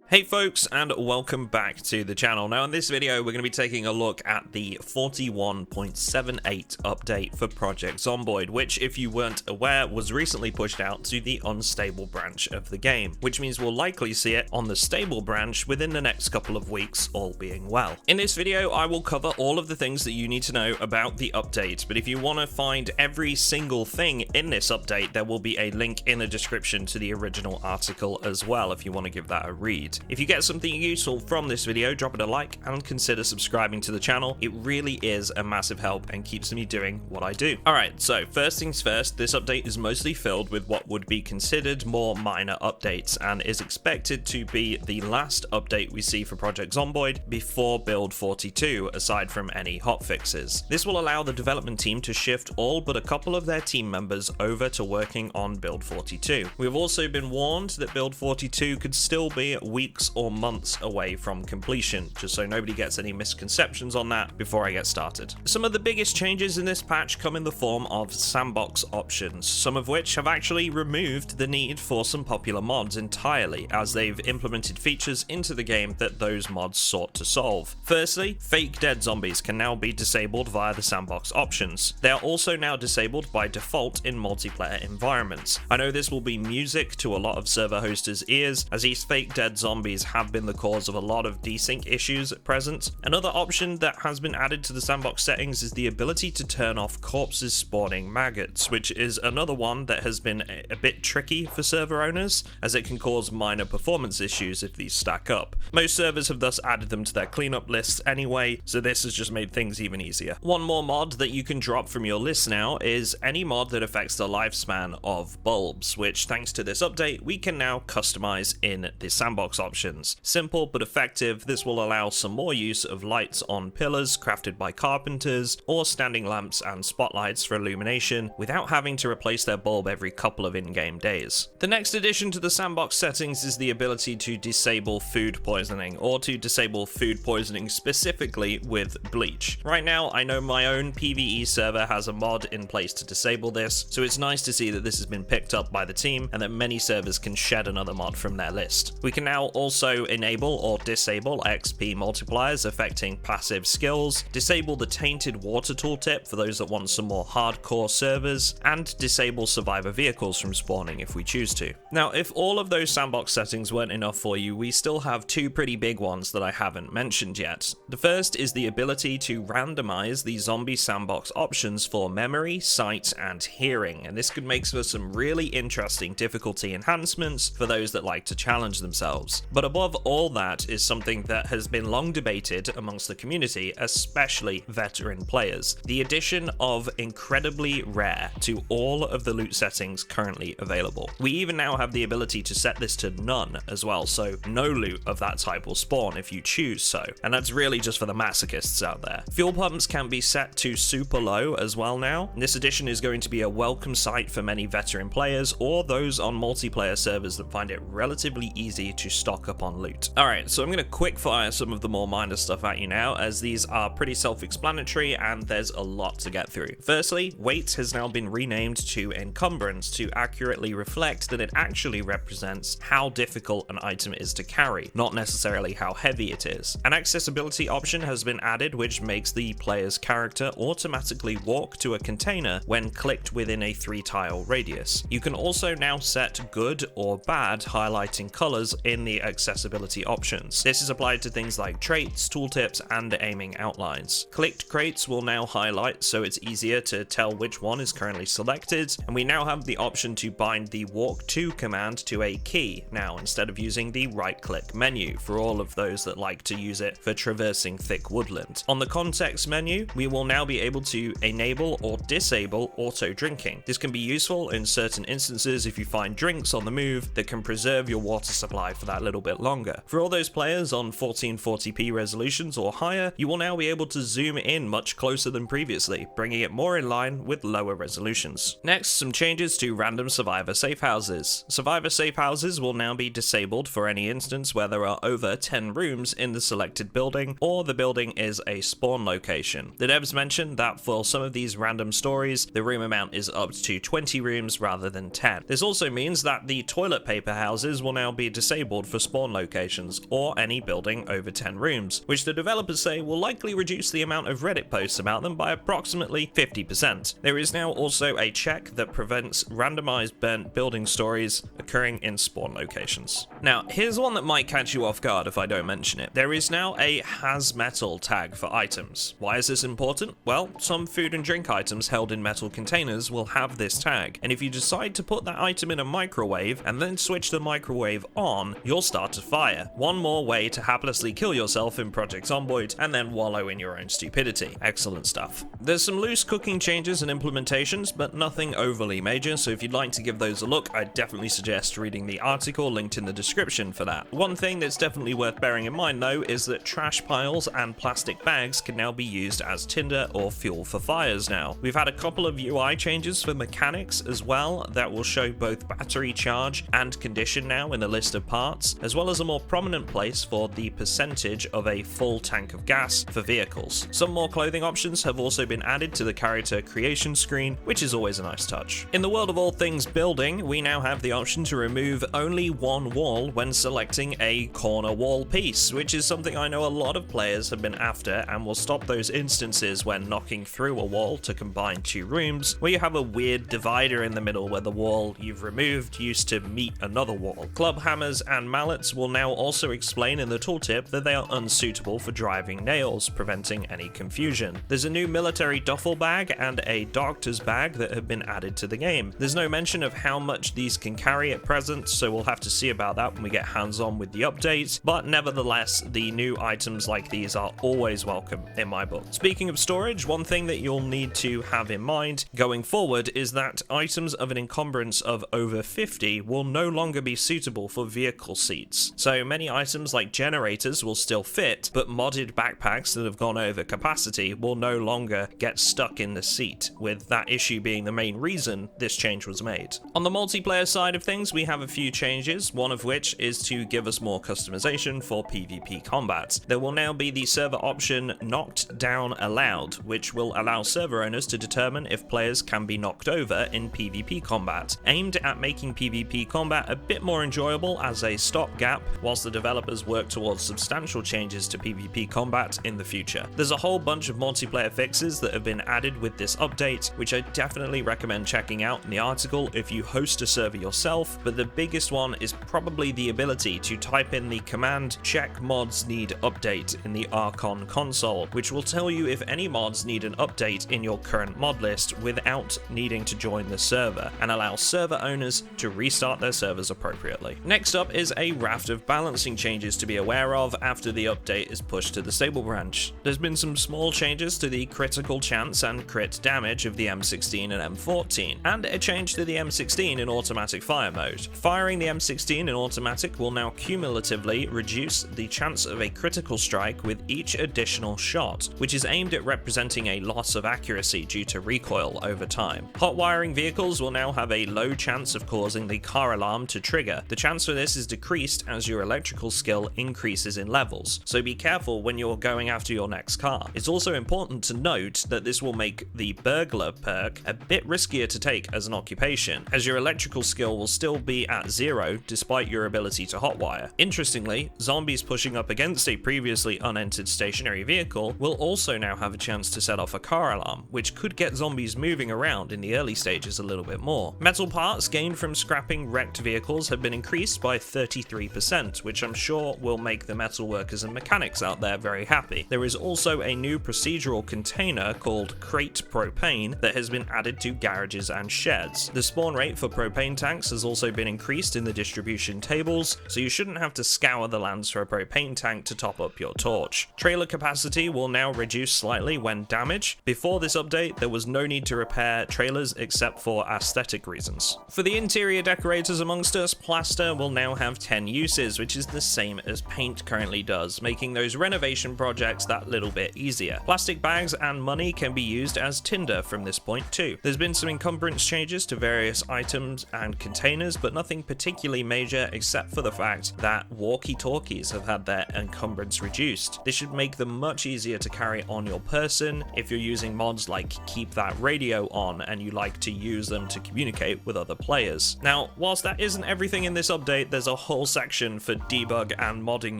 Hey folks, and welcome back to the channel. Now in this video we're going to be taking a look at the 41.78 update for Project Zomboid, which, if you weren't aware, was recently pushed out to the unstable branch of the game, which means we'll likely see it on the stable branch within the next couple of weeks, all being well. In this video I will cover all of the things that you need to know about the update, but if you want to find every single thing in this update, there will be a link in the description to the original article as well if you want to give that a read. If you get something useful from this video, drop it a like and consider subscribing to the channel. It really is a massive help and keeps me doing what I do. Alright, so first things first, this update is mostly filled with what would be considered more minor updates and is expected to be the last update we see for Project Zomboid before build 42, aside from any hotfixes. This will allow the development team to shift all but a couple of their team members over to working on build 42. We have also been warned that build 42 could still be weeks or months away from completion, just so nobody gets any misconceptions on that before I get started. Some of the biggest changes in this patch come in the form of sandbox options, some of which have actually removed the need for some popular mods entirely, as they've implemented features into the game that those mods sought to solve. Firstly, fake dead zombies can now be disabled via the sandbox options. They are also now disabled by default in multiplayer environments. I know this will be music to a lot of server hosters' ears, as these fake dead zombies have been the cause of a lot of desync issues at present. Another option that has been added to the sandbox settings is the ability to turn off corpses spawning maggots, which is another one that has been a bit tricky for server owners, as it can cause minor performance issues if these stack up. Most servers have thus added them to their cleanup lists anyway, so this has just made things even easier. One more mod that you can drop from your list now is any mod that affects the lifespan of bulbs, which thanks to this update we can now customize in the sandbox options. Simple but effective, this will allow some more use of lights on pillars crafted by carpenters, or standing lamps and spotlights for illumination, without having to replace their bulb every couple of in-game days. The next addition to the sandbox settings is the ability to disable food poisoning, or to disable food poisoning specifically with bleach. Right now I know my own PvE server has a mod in place to disable this, so it's nice to see that this has been picked up by the team and that many servers can shed another mod from their list. We can now also enable or disable XP multipliers affecting passive skills, disable the tainted water tooltip for those that want some more hardcore servers, and disable survivor vehicles from spawning if we choose to. Now, if all of those sandbox settings weren't enough for you, we still have two pretty big ones that I haven't mentioned yet. The first is the ability to randomize the zombie sandbox options for memory, sight, and hearing, and this could make for some really interesting difficulty enhancements for those that like to challenge themselves. But above all that is something that has been long debated amongst the community, especially veteran players: the addition of incredibly rare to all of the loot settings currently available. We even now have the ability to set this to none as well, so no loot of that type will spawn if you choose so, and that's really just for the masochists out there. Fuel pumps can be set to super low as well now, and this addition is going to be a welcome sight for many veteran players or those on multiplayer servers that find it relatively easy to stock up on loot. Alright, so I'm going to quick fire some of the more minor stuff at you now, as these are pretty self-explanatory and there's a lot to get through. Firstly, weight has now been renamed to encumbrance to accurately reflect that it actually represents how difficult an item is to carry, not necessarily how heavy it is. An accessibility option has been added which makes the player's character automatically walk to a container when clicked within a 3-tile radius. You can also now set good or bad highlighting colors in the accessibility options. This is applied to things like traits, tooltips, and aiming outlines. Clicked crates will now highlight, so it's easier to tell which one is currently selected, and we now have the option to bind the walk to command to a key now, instead of using the right-click menu for all of those that like to use it for traversing thick woodland. On the context menu, we will now be able to enable or disable auto drinking. This can be useful in certain instances if you find drinks on the move that can preserve your water supply for that little bit longer. For all those players on 1440p resolutions or higher, you will now be able to zoom in much closer than previously, bringing it more in line with lower resolutions. Next, some changes to random survivor safe houses. Survivor safe houses will now be disabled for any instance where there are over 10 rooms in the selected building, or the building is a spawn location. The devs mentioned that for some of these random stories, the room amount is up to 20 rooms rather than 10. This also means that the toilet paper houses will now be disabled for for spawn locations or any building over 10 rooms, which the developers say will likely reduce the amount of Reddit posts about them by approximately 50%. There is now also a check that prevents randomized burnt building stories occurring in spawn locations. Now, here's one that might catch you off guard if I don't mention it. There is now a has metal tag for items. Why is this important? Well, some food and drink items held in metal containers will have this tag, and if you decide to put that item in a microwave and then switch the microwave on, you'll start to fire. One more way to haplessly kill yourself in Project Zomboid and then wallow in your own stupidity. Excellent stuff. There's some loose cooking changes and implementations, but nothing overly major, so if you'd like to give those a look, I'd definitely suggest reading the article linked in the description for that. One thing that's definitely worth bearing in mind though is that trash piles and plastic bags can now be used as tinder or fuel for fires now. We've had a couple of UI changes for mechanics as well that will show both battery charge and condition now in the list of parts, as well as a more prominent place for the percentage of a full tank of gas for vehicles. Some more clothing options have also been added to the character creation screen, which is always a nice touch. In the world of all things building, we now have the option to remove only one wall when selecting a corner wall piece, which is something I know a lot of players have been after and will stop those instances when knocking through a wall to combine two rooms where you have a weird divider in the middle where the wall you've removed used to meet another wall. Club hammers and mallets will now also explain in the tooltip that they are unsuitable for driving nails, preventing any confusion. There's a new military duffel bag and a doctor's bag that have been added to the game. There's no mention of how much these can carry at present, so we'll have to see about that when we get hands-on with the update, but nevertheless, the new items like these are always welcome in my book. Speaking of storage, one thing that you'll need to have in mind going forward is that items of an encumbrance of over 50 will no longer be suitable for vehicle seats. So many items like generators will still fit, but modded backpacks that have gone over capacity will no longer get stuck in the seat, with that issue being the main reason this change was made. On the multiplayer side of things, we have a few changes, one of which is to give us more customization for PvP combat. There will now be the server option knocked down allowed, which will allow server owners to determine if players can be knocked over in PvP combat, aimed at making PvP combat a bit more enjoyable as a stopgap whilst the developers work towards substantial changes to PvP combat in the future. There's a whole bunch of multiplayer fixes that have been added with this update, which I definitely recommend checking out in the article if you host a server yourself, but the biggest one is probably the ability to type in the command check mods need update in the Archon console, which will tell you if any mods need an update in your current mod list without needing to join the server, and allow server owners to restart their servers appropriately. Next up is a raft of balancing changes to be aware of after the update is pushed to the stable branch. There's been some small changes to the critical chance and crit damage of the M16 and M14, and a change to the M16 in automatic fire mode. Firing the M16 in automatic will now cumulatively reduce the chance of a critical strike with each additional shot, which is aimed at representing a loss of accuracy due to recoil over time. Hot wiring vehicles will now have a low chance of causing the car alarm to trigger. The chance for this is decreased as your electrical skill increases in levels, so be careful when you're going after your next car. It's also important to note that this will make the burglar perk a bit riskier to take as an occupation, as your electrical skill will still be at 0 despite your ability to hotwire. Interestingly, zombies pushing up against a previously unentered stationary vehicle will also now have a chance to set off a car alarm, which could get zombies moving around in the early stages a little bit more. Metal parts gained from scrapping wrecked vehicles have been increased by 33%, which I'm sure will make the metal workers and mechanics out there very happy. There is also a new procedural container called Crate Propane that has been added to garages and sheds. The spawn rate for propane tanks has also been increased in the distribution tables, so you shouldn't have to scour the lands for a propane tank to top up your torch. Trailer capacity will now reduce slightly when damaged. Before this update, there was no need to repair trailers except for aesthetic reasons. For the interior decorators amongst us, plaster will now have 10 uses, which is the same as paint currently does, making those renovation projects that little bit easier. Plastic bags and money can be used as tinder from this point too. There's been some encumbrance changes to various items and containers, but nothing particularly major except for the fact that walkie-talkies have had their encumbrance reduced. This should make them much easier to carry on your person if you're using mods like Keep That Radio On and you like to use them to communicate with other players. Now, whilst that isn't everything in this update, there's a whole whole section for debug and modding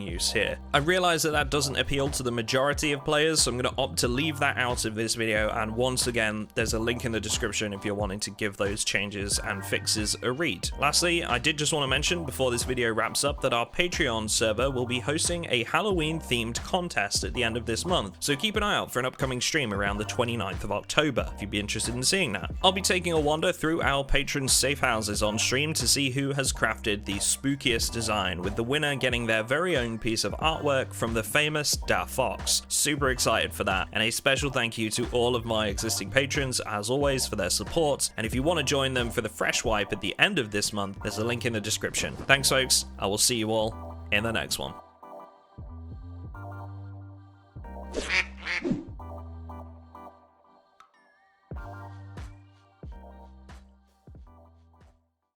use here. I realize that that doesn't appeal to the majority of players, so I'm going to opt to leave that out of this video, and once again, there's a link in the description if you're wanting to give those changes and fixes a read. Lastly, I did just want to mention before this video wraps up that our Patreon server will be hosting a Halloween-themed contest at the end of this month, so keep an eye out for an upcoming stream around the 29th of October if you'd be interested in seeing that. I'll be taking a wander through our patrons' safe houses on stream to see who has crafted the spookiest design, with the winner getting their very own piece of artwork from the famous Da Fox. Super excited for that, and a special thank you to all of my existing patrons as always for their support, and if you want to join them for the fresh wipe at the end of this month, there's a link in the description. Thanks folks, I will see you all in the next one.